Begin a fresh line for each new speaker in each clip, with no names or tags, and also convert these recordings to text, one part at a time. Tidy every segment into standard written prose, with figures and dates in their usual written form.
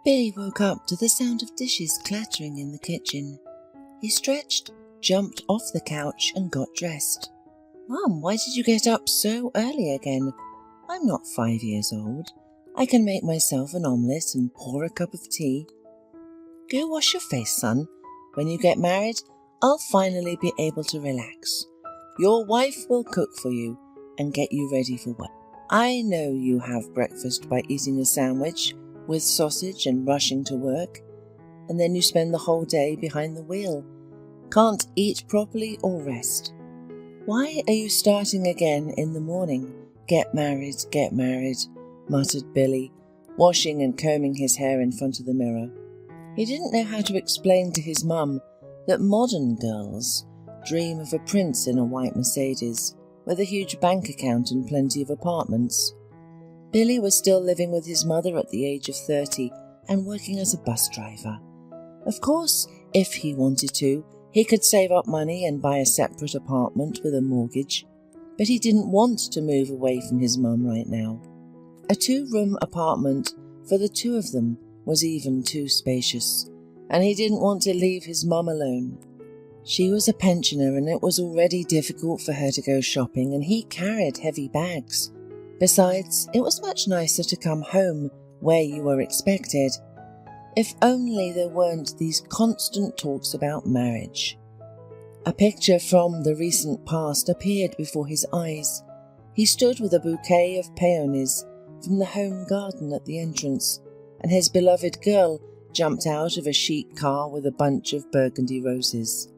Billy woke up to the sound of dishes clattering in the kitchen. He stretched, jumped off the couch and got dressed. "Mum, why did you get up so early again? I'm not 5 years old. I can make myself an omelette and pour a cup of tea." "Go wash your face, son. When you get married, I'll finally be able to relax. Your wife will cook for you and get you ready for work. I know you have breakfast by eating a sandwich with sausage and rushing to work, and then you spend the whole day behind the wheel. Can't eat properly or rest. Why are you starting again in the morning? Get married, muttered Billy, washing and combing his hair in front of the mirror. He didn't know how to explain to his mum that modern girls dream of a prince in a white Mercedes with a huge bank account and plenty of apartments. Billy was still living with his mother at the age of 30 and working as a bus driver. Of course, if he wanted to, he could save up money and buy a separate apartment with a mortgage, but he didn't want to move away from his mum right now. A 2-room apartment for the two of them was even too spacious, and he didn't want to leave his mum alone. She was a pensioner and it was already difficult for her to go shopping, and he carried heavy bags. Besides, it was much nicer to come home where you were expected. If only there weren't these constant talks about marriage. A picture from the recent past appeared before his eyes. He stood with a bouquet of peonies from the home garden at the entrance, and his beloved girl jumped out of a chic car with a bunch of burgundy roses.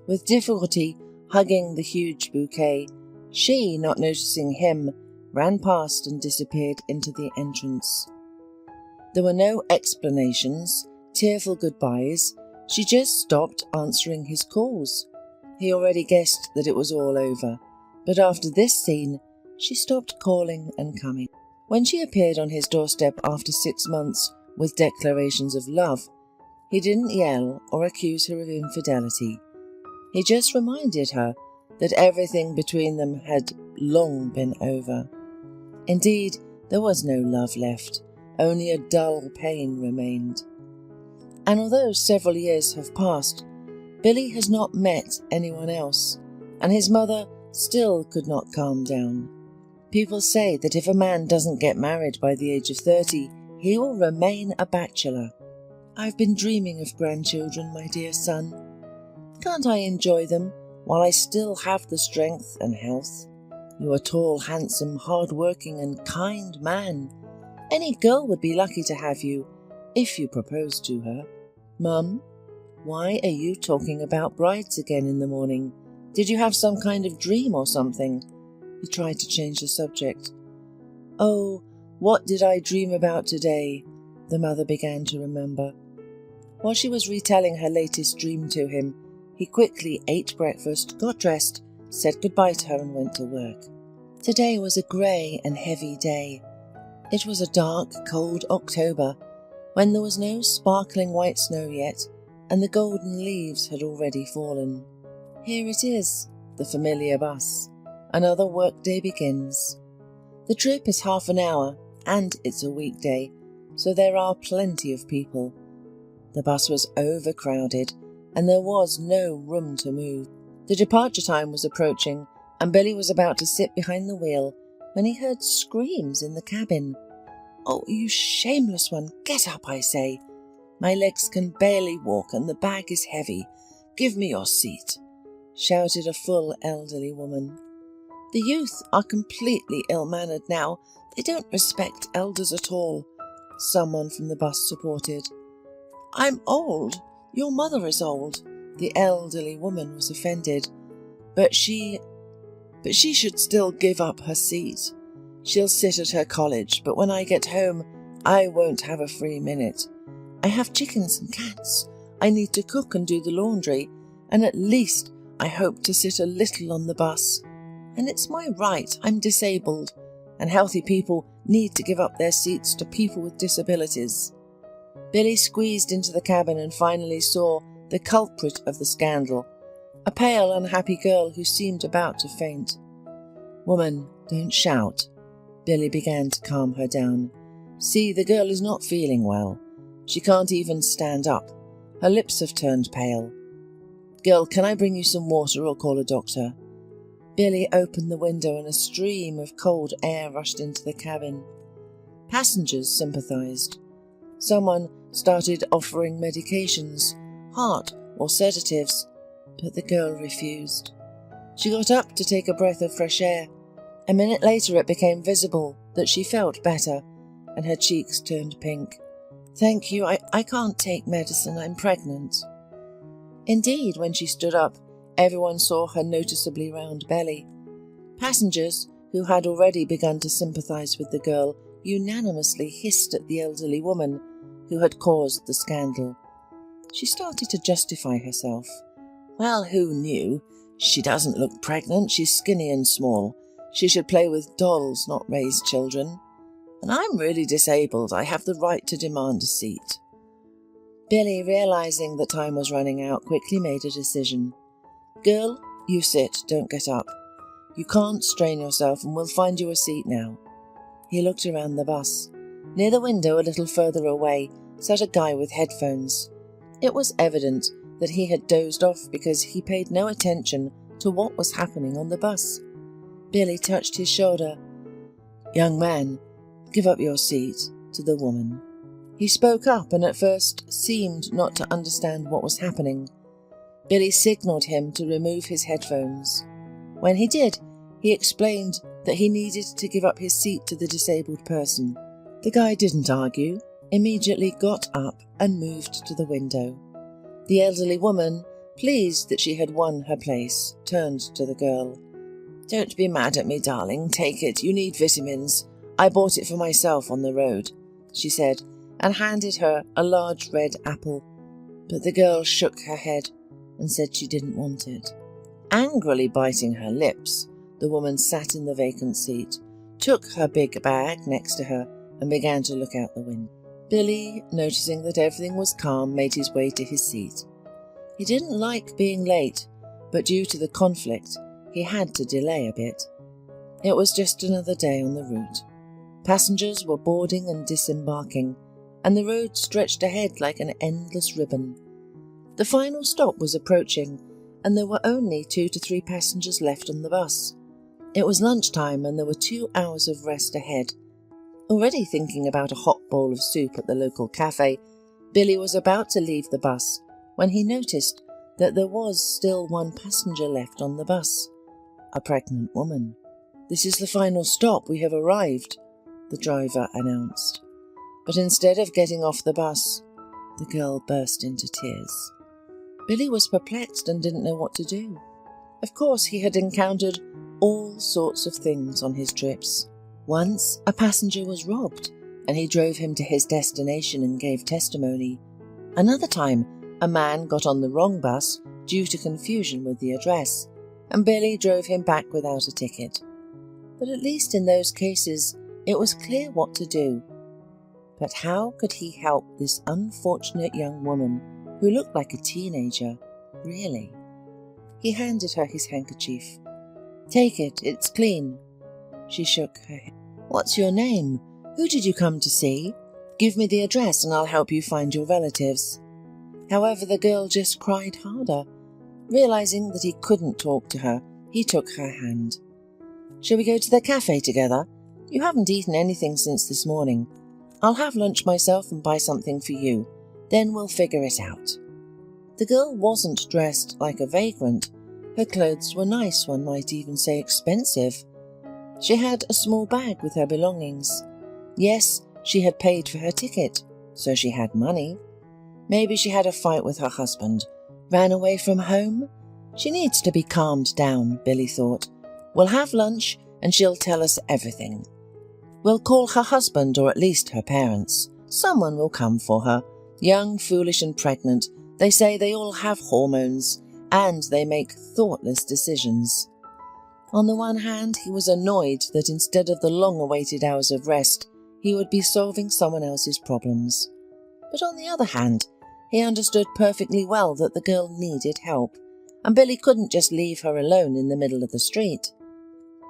With difficulty hugging the huge bouquet, she, not noticing him, ran past and disappeared into the entrance. There were no explanations, tearful goodbyes. She just stopped answering his calls. He already guessed that it was all over, but after this scene, she stopped calling and coming. When she appeared on his doorstep after 6 months with declarations of love, he didn't yell or accuse her of infidelity. He just reminded her that everything between them had long been over. Indeed, there was no love left, only a dull pain remained. And although several years have passed, Billy has not met anyone else, and his mother still could not calm down. People say that if a man doesn't get married by the age of 30, he will remain a bachelor. "I've been dreaming of grandchildren, my dear son. Can't I enjoy them while I still have the strength and health? You're a tall, handsome, hard-working and kind man. Any girl would be lucky to have you, if you proposed to her." "Mum, why are you talking about brides again in the morning? Did you have some kind of dream or something?" He tried to change the subject. "Oh, what did I dream about today?" the mother began to remember. While she was retelling her latest dream to him, he quickly ate breakfast, got dressed, said goodbye to her and went to work. Today was a grey and heavy day. It was a dark, cold October, when there was no sparkling white snow yet, and the golden leaves had already fallen. Here it is, the familiar bus. Another workday begins. The trip is half an hour, and it's a weekday, so there are plenty of people. The bus was overcrowded, and there was no room to move. The departure time was approaching, and Billy was about to sit behind the wheel when he heard screams in the cabin. "Oh, you shameless one, get up, I say. My legs can barely walk and the bag is heavy. Give me your seat," shouted a full elderly woman. "The youth are completely ill-mannered now. They don't respect elders at all," someone from the bus supported. "I'm old. Your mother is old." The elderly woman was offended. But she should still give up her seat. She'll sit at her college, but when I get home, I won't have a free minute. I have chickens and cats. I need to cook and do the laundry, and at least I hope to sit a little on the bus. And it's my right. I'm disabled, and healthy people need to give up their seats to people with disabilities. Billy squeezed into the cabin and finally saw the culprit of the scandal, a pale, unhappy girl who seemed about to faint. "Woman, don't shout." Billy began to calm her down. "See, the girl is not feeling well. She can't even stand up. Her lips have turned pale. Girl, can I bring you some water or call a doctor? Billy opened the window and a stream of cold air rushed into the cabin. Passengers sympathized. Someone started offering medications, heart or sedatives, but the girl refused. She got up to take a breath of fresh air. A minute later it became visible that she felt better, and her cheeks turned pink. Thank you, I can't take medicine, I'm pregnant. Indeed, when she stood up, everyone saw her noticeably round belly. Passengers, who had already begun to sympathize with the girl, unanimously hissed at the elderly woman who had caused the scandal. She started to justify herself. Well, who knew? She doesn't look pregnant, she's skinny and small. She should play with dolls, not raise children. And I'm really disabled, I have the right to demand a seat. Billy, realizing that time was running out, quickly made a decision. Girl, you sit, don't get up. You can't strain yourself and we'll find you a seat now. He looked around the bus. Near the window, a little further away, sat a guy with headphones. It was evident that he had dozed off because he paid no attention to what was happening on the bus. Billy touched his shoulder. Young man, give up your seat, to the woman. He spoke up and at first seemed not to understand what was happening. Billy signalled him to remove his headphones. When he did, he explained that he needed to give up his seat to the disabled person. The guy didn't argue, immediately got up and moved to the window. The elderly woman, pleased that she had won her place, turned to the girl. Don't be mad at me, darling. Take it. You need vitamins. I bought it for myself on the road, she said, and handed her a large red apple. But the girl shook her head and said she didn't want it. Angrily biting her lips, the woman sat in the vacant seat, took her big bag next to her, and began to look out the window. Billy, noticing that everything was calm, made his way to his seat. He didn't like being late, but due to the conflict, he had to delay a bit. It was just another day on the route. Passengers were boarding and disembarking, and the road stretched ahead like an endless ribbon. The final stop was approaching, and there were only 2 to 3 passengers left on the bus. It was lunchtime, and there were 2 hours of rest ahead. Already thinking about a hot bowl of soup at the local cafe, Billy was about to leave the bus when he noticed that there was still 1 passenger left on the bus, a pregnant woman. This is the final stop, we have arrived, the driver announced. But instead of getting off the bus, the girl burst into tears. Billy was perplexed and didn't know what to do. Of course, he had encountered all sorts of things on his trips. Once, a passenger was robbed, and he drove him to his destination and gave testimony. Another time, a man got on the wrong bus due to confusion with the address, and Billy drove him back without a ticket. But at least in those cases, it was clear what to do. But how could he help this unfortunate young woman who looked like a teenager, really? He handed her his handkerchief. Take it, it's clean. She shook her head. What's your name? Who did you come to see? Give me the address and I'll help you find your relatives. However, the girl just cried harder. Realizing that he couldn't talk to her, he took her hand. Shall we go to the cafe together? You haven't eaten anything since this morning. I'll have lunch myself and buy something for you. Then we'll figure it out. The girl wasn't dressed like a vagrant. Her clothes were nice, one might even say expensive. She had a small bag with her belongings. Yes, she had paid for her ticket, so she had money. Maybe she had a fight with her husband. Ran away from home? She needs to be calmed down, Billy thought. We'll have lunch and she'll tell us everything. We'll call her husband or at least her parents. Someone will come for her. Young, foolish and pregnant, they say they all have hormones, and they make thoughtless decisions. On the one hand, he was annoyed that instead of the long-awaited hours of rest, he would be solving someone else's problems. But on the other hand, he understood perfectly well that the girl needed help, and Billy couldn't just leave her alone in the middle of the street.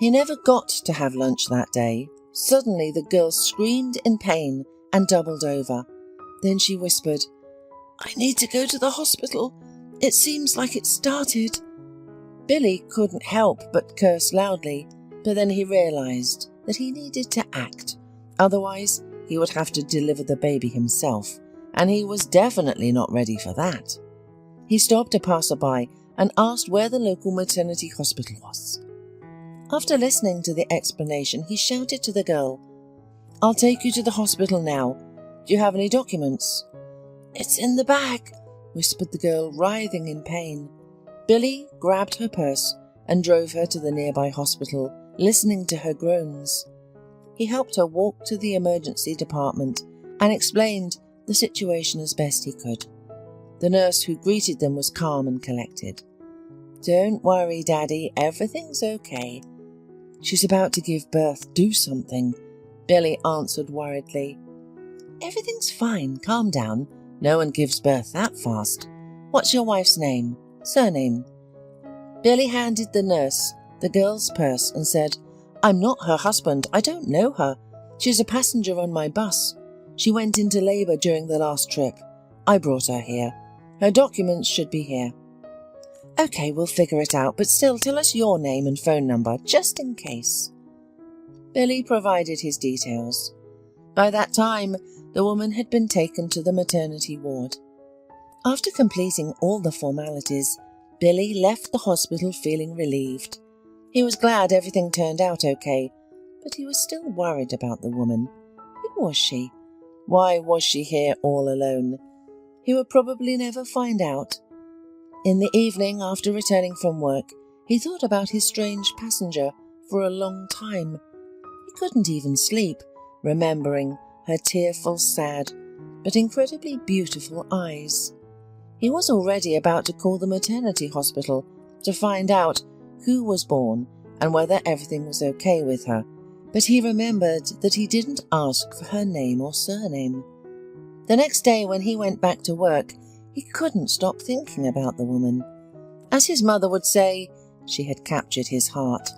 He never got to have lunch that day. Suddenly the girl screamed in pain and doubled over. Then she whispered, "I need to go to the hospital. It seems like it started." Billy couldn't help but curse loudly, but then he realized that he needed to act. Otherwise, he would have to deliver the baby himself, and he was definitely not ready for that. He stopped a passerby and asked where the local maternity hospital was. After listening to the explanation, he shouted to the girl, "I'll take you to the hospital now. Do you have any documents?" "It's in the bag," whispered the girl, writhing in pain. Billy grabbed her purse and drove her to the nearby hospital, listening to her groans. He helped her walk to the emergency department and explained the situation as best he could. The nurse who greeted them was calm and collected. "Don't worry, Daddy, everything's okay." "She's about to give birth, do something," Billy answered worriedly. "Everything's fine, calm down. No one gives birth that fast. What's your wife's name? Surname?" Billy handed the nurse the girl's purse and said, "I'm not her husband. I don't know her. She's a passenger on my bus. She went into labour during the last trip. I brought her here. Her documents should be here." "Okay, we'll figure it out, but still tell us your name and phone number, just in case." Billy provided his details. By that time, the woman had been taken to the maternity ward. After completing all the formalities, Billy left the hospital feeling relieved. He was glad everything turned out okay, but he was still worried about the woman. Who was she? Why was she here all alone? He would probably never find out. In the evening, after returning from work, he thought about his strange passenger for a long time. He couldn't even sleep, remembering her tearful, sad, but incredibly beautiful eyes. He was already about to call the maternity hospital to find out who was born and whether everything was okay with her, but he remembered that he didn't ask for her name or surname. The next day, when he went back to work, he couldn't stop thinking about the woman. As his mother would say, she had captured his heart.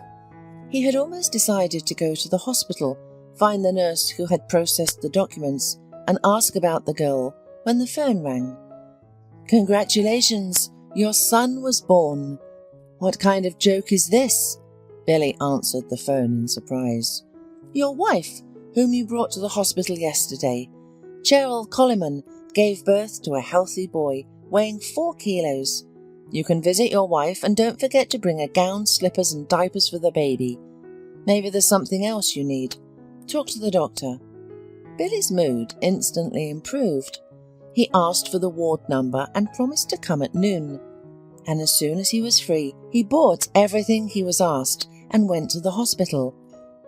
He had almost decided to go to the hospital, find the nurse who had processed the documents, and ask about the girl when the phone rang. "Congratulations, your son was born." "What kind of joke is this?" Billy answered the phone in surprise. "Your wife, whom you brought to the hospital yesterday, Cheryl Coleman, gave birth to a healthy boy weighing 4 kilos. You can visit your wife and don't forget to bring a gown, slippers and diapers for the baby. Maybe there's something else you need. Talk to the doctor." Billy's mood instantly improved. He asked for the ward number and promised to come at noon. And as soon as he was free, he bought everything he was asked and went to the hospital.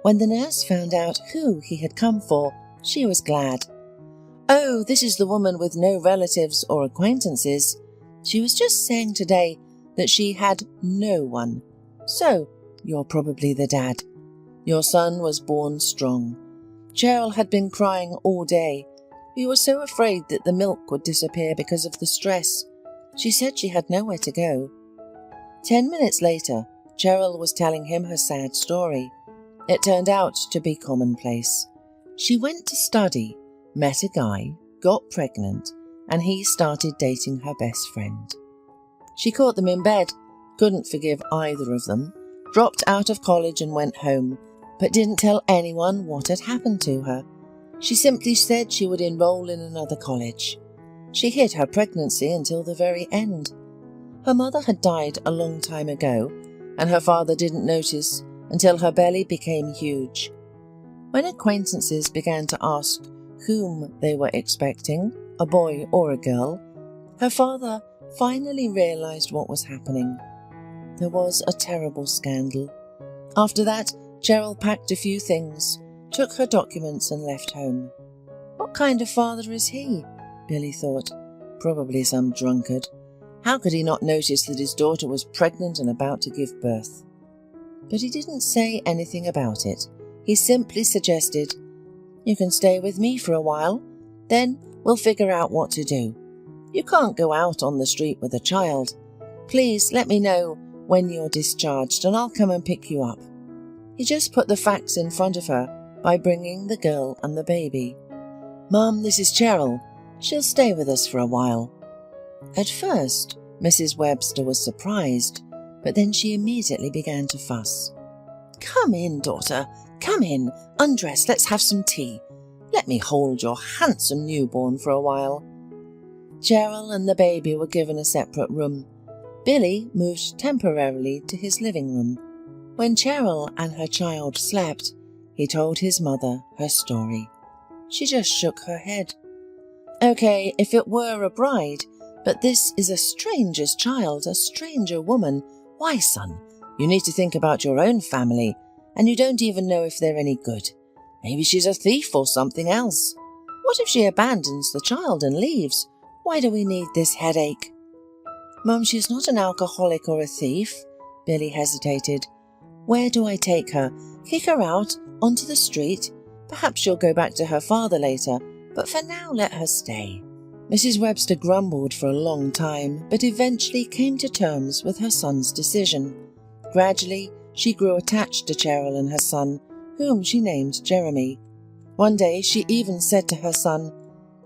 When the nurse found out who he had come for, she was glad. "Oh, this is the woman with no relatives or acquaintances. She was just saying today that she had no one. So, you're probably the dad. Your son was born strong. Cheryl had been crying all day. We were so afraid that the milk would disappear because of the stress. She said she had nowhere to go." 10 minutes later, Cheryl was telling him her sad story. It turned out to be commonplace. She went to study, met a guy, got pregnant, and he started dating her best friend. She caught them in bed, couldn't forgive either of them, dropped out of college and went home, but didn't tell anyone what had happened to her. She simply said she would enroll in another college. She hid her pregnancy until the very end. Her mother had died a long time ago, and her father didn't notice until her belly became huge. When acquaintances began to ask whom they were expecting, a boy or a girl, her father finally realized what was happening. There was a terrible scandal. After that, Cheryl packed a few things, took her documents and left home. What kind of father is he? Billy thought. Probably some drunkard. How could he not notice that his daughter was pregnant and about to give birth? But he didn't say anything about it. He simply suggested, "You can stay with me for a while, then we'll figure out what to do. You can't go out on the street with a child. Please let me know when you're discharged and I'll come and pick you up." He just put the facts in front of her by bringing the girl and the baby. "Mum, this is Cheryl. She'll stay with us for a while." At first, Mrs. Webster was surprised, but then she immediately began to fuss. "Come in, daughter, come in, undress, let's have some tea. Let me hold your handsome newborn for a while." Cheryl and the baby were given a separate room. Billy moved temporarily to his living room. When Cheryl and her child slept, he told his mother her story. She just shook her head. "Okay, if it were a bride, but this is a stranger's child, a stranger woman. Why, son, you need to think about your own family, and you don't even know if they're any good. Maybe she's a thief or something else. What if she abandons the child and leaves? Why do we need this headache?" "Mum, she's not an alcoholic or a thief," Billy hesitated. "Where do I take her? Kick her out, onto the street? Perhaps she'll go back to her father later, but for now let her stay." Mrs. Webster grumbled for a long time, but eventually came to terms with her son's decision. Gradually, she grew attached to Cheryl and her son, whom she named Jeremy. One day she even said to her son,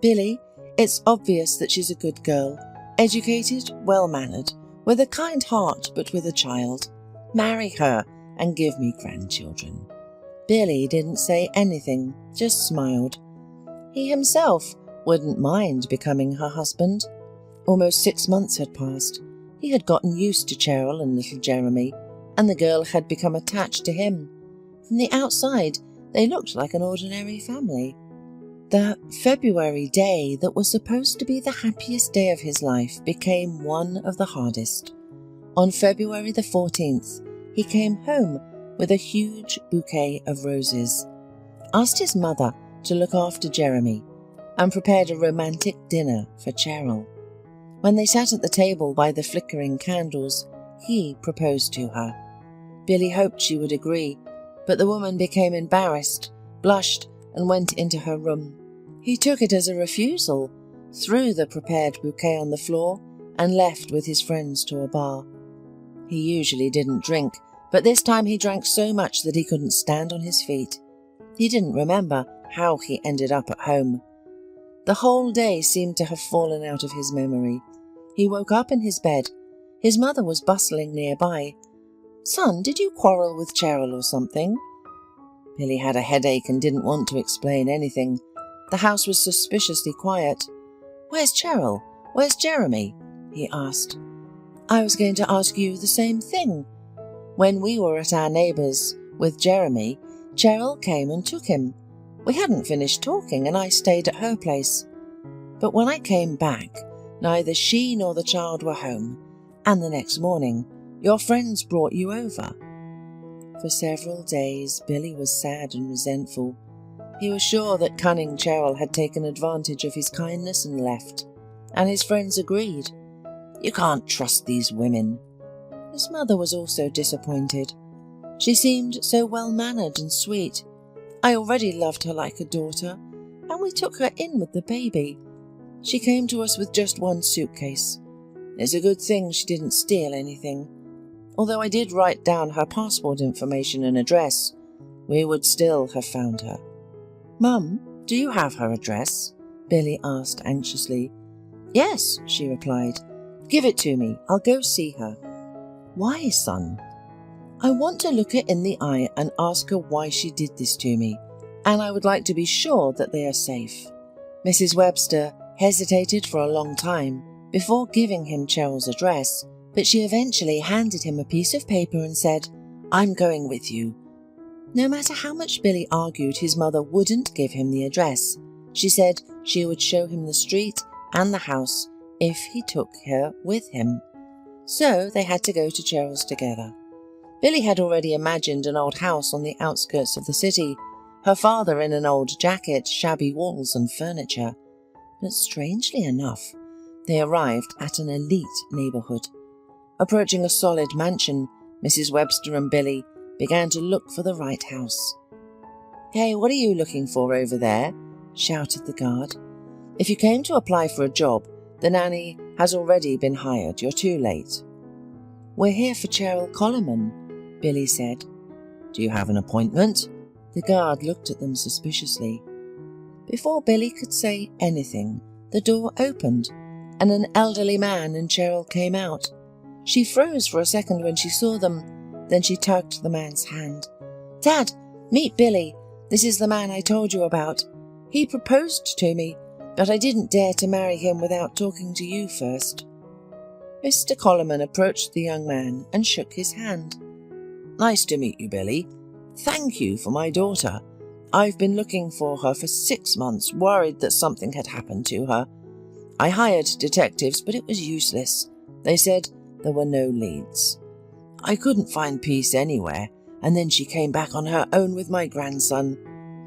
"Billy, it's obvious that she's a good girl, educated, well-mannered, with a kind heart but with a child. Marry her and give me grandchildren." Billy didn't say anything, just smiled. He himself wouldn't mind becoming her husband. Almost 6 months had passed. He had gotten used to Cheryl and little Jeremy, and the girl had become attached to him. From the outside, they looked like an ordinary family. The February day that was supposed to be the happiest day of his life became one of the hardest. On February the 14th, he came home with a huge bouquet of roses, asked his mother to look after Jeremy, and prepared a romantic dinner for Cheryl. When they sat at the table by the flickering candles, he proposed to her. Billy hoped she would agree, but the woman became embarrassed, blushed, and went into her room. He took it as a refusal, threw the prepared bouquet on the floor, and left with his friends to a bar. He usually didn't drink, but this time he drank so much that he couldn't stand on his feet. He didn't remember how he ended up at home. The whole day seemed to have fallen out of his memory. He woke up in his bed. His mother was bustling nearby. "Son, did you quarrel with Cheryl or something?" Billy had a headache and didn't want to explain anything. The house was suspiciously quiet. "Where's Cheryl? Where's Jeremy?" he asked. "I was going to ask you the same thing. When we were at our neighbour's with Jeremy, Cheryl came and took him. We hadn't finished talking and I stayed at her place. But when I came back, neither she nor the child were home, and the next morning your friends brought you over." For several days, Billy was sad and resentful. He was sure that cunning Cheryl had taken advantage of his kindness and left, and his friends agreed. "You can't trust these women." His mother was also disappointed. She seemed so well-mannered and sweet. I already loved her like a daughter, and we took her in with the baby. She came to us with just one suitcase. It's a good thing she didn't steal anything. Although I did write down her passport information and address, we would still have found her. "Mum, do you have her address?" Billy asked anxiously. "Yes," she replied. "Give it to me. I'll go see her." "Why, son?" "I want to look her in the eye and ask her why she did this to me, and I would like to be sure that they are safe." Mrs. Webster hesitated for a long time before giving him Cheryl's address, but she eventually handed him a piece of paper and said, "I'm going with you." No matter how much Billy argued, his mother wouldn't give him the address. She said she would show him the street and the house if he took her with him. So they had to go to Cheryl's together. Billy had already imagined an old house on the outskirts of the city, her father in an old jacket, shabby walls and furniture. But strangely enough, they arrived at an elite neighbourhood. Approaching a solid mansion, Mrs. Webster and Billy began to look for the right house. "Hey, what are you looking for over there?" shouted the guard. "If you came to apply for a job, the nanny has already been hired. You're too late." "We're here for Cheryl Coleman," Billy said. "Do you have an appointment?" The guard looked at them suspiciously. Before Billy could say anything, the door opened, and an elderly man and Cheryl came out. She froze for a second when she saw them, then she tugged the man's hand. "Dad, meet Billy. This is the man I told you about. He proposed to me, but I didn't dare to marry him without talking to you first." Mr. Coleman approached the young man and shook his hand. "Nice to meet you, Billy. Thank you for my daughter. I've been looking for her for 6 months, worried that something had happened to her. I hired detectives, but it was useless. They said there were no leads. I couldn't find peace anywhere, and then she came back on her own with my grandson.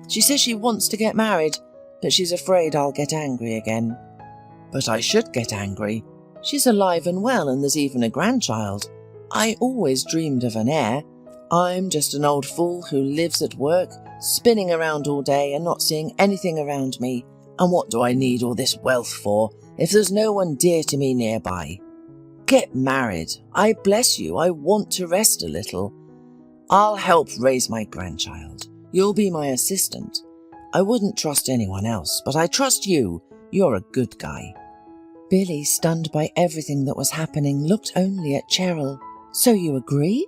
She says she wants to get married, but she's afraid I'll get angry again." "But I should get angry. She's alive and well, and there's even a grandchild. I always dreamed of an heir. I'm just an old fool who lives at work, spinning around all day and not seeing anything around me. And what do I need all this wealth for if there's no one dear to me nearby? Get married. I bless you. I want to rest a little. I'll help raise my grandchild. You'll be my assistant. I wouldn't trust anyone else, but I trust you. You're a good guy." Billy, stunned by everything that was happening, looked only at Cheryl. "So you agree?"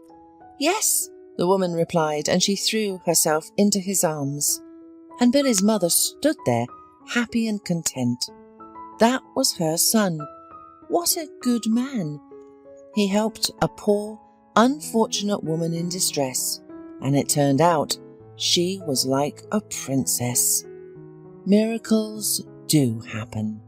"Yes," the woman replied, and she threw herself into his arms. And Billy's mother stood there, happy and content. That was her son. What a good man. He helped a poor, unfortunate woman in distress, and it turned out she was like a princess. Miracles do happen.